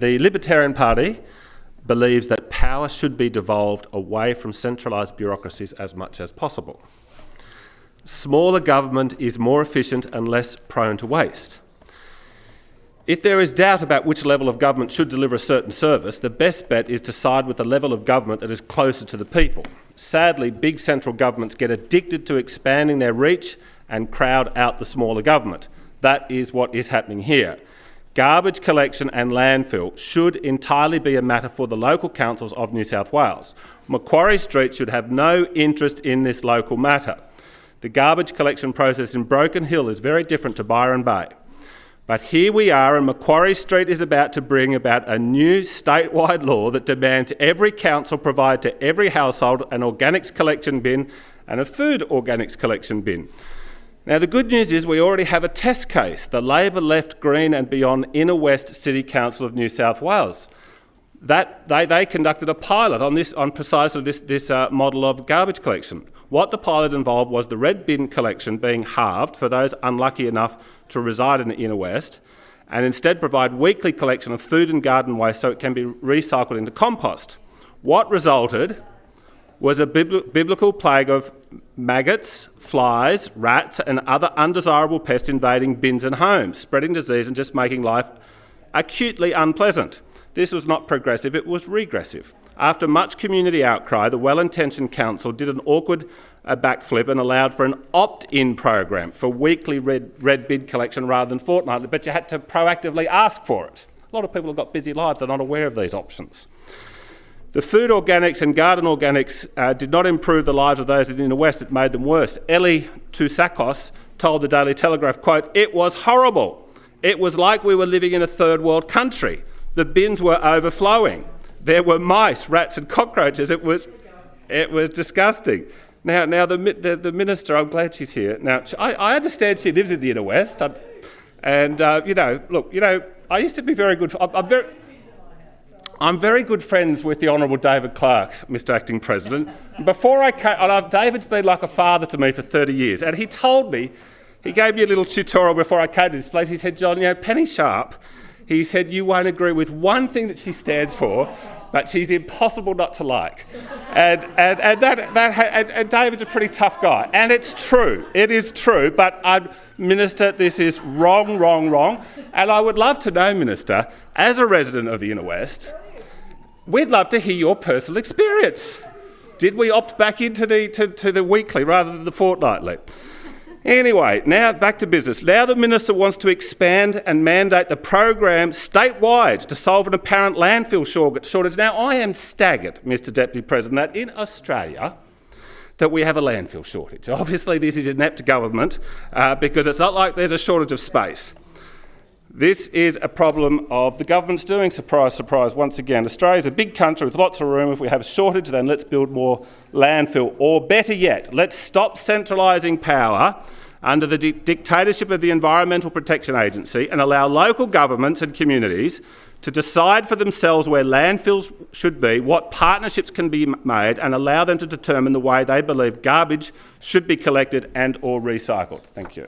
The Libertarian Party believes that power should be devolved away from centralised bureaucracies as much as possible. Smaller government is more efficient and less prone to waste. If there is doubt about which level of government should deliver a certain service, the best bet is to side with the level of government that is closer to the people. Sadly, big central governments get addicted to expanding their reach and crowd out the smaller government. That is what is happening here. Garbage collection and landfill should entirely be a matter for the local councils of New South Wales. Macquarie Street should have no interest in this local matter. The garbage collection process in Broken Hill is very different to Byron Bay. But here we are, and Macquarie Street is about to bring about a new statewide law that demands every council provide to every household an organics collection bin and a food organics collection bin. Now, the good news is we already have a test case, the Labor Left Green and Beyond Inner West City Council of New South Wales. They conducted a pilot on precisely this model of garbage collection. What the pilot involved was the red bin collection being halved for those unlucky enough to reside in the Inner West, and instead provide weekly collection of food and garden waste so it can be recycled into compost. What resulted was a biblical plague of maggots, flies, rats and other undesirable pests invading bins and homes, spreading disease and just making life acutely unpleasant. This was not progressive, it was regressive. After much community outcry, the well-intentioned council did an awkward backflip and allowed for an opt-in program for weekly red bin collection rather than fortnightly, but you had to proactively ask for it. A lot of people have got busy lives, they're not aware of these options. The food organics and garden organics did not improve the lives of those in the Inner West, it made them worse. Ellie Tousakos told the Daily Telegraph, quote, "It was horrible. It was like we were living in a third world country. The bins were overflowing. There were mice, rats and cockroaches. It was disgusting." Now the minister, I'm glad she's here. Now, I understand she lives in the Inner West. I used to be very good. I'm very good friends with the Honourable David Clark, Mr Acting President. Before I came, David's been like a father to me for 30 years, and he told me, he gave me a little tutorial before I came to this place. He said, "John, Penny Sharp," he said, "you won't agree with one thing that she stands for, but she's impossible not to like." And David's a pretty tough guy. And it's true, it is true, but Minister, this is wrong. And I would love to know, Minister, as a resident of the Inner West, we'd love to hear your personal experience. Did we opt back into the weekly rather than the fortnightly? Anyway, now back to business. Now the Minister wants to expand and mandate the program statewide to solve an apparent landfill shortage. Now, I am staggered, Mr Deputy President, that in Australia that we have a landfill shortage. Obviously, this is inept government because it's not like there's a shortage of space. This is a problem of the government's doing, surprise, surprise, once again. Australia's a big country with lots of room. If we have a shortage, then let's build more landfill. Or better yet, let's stop centralising power under the dictatorship of the Environmental Protection Agency and allow local governments and communities to decide for themselves where landfills should be, what partnerships can be made, and allow them to determine the way they believe garbage should be collected and or recycled. Thank you.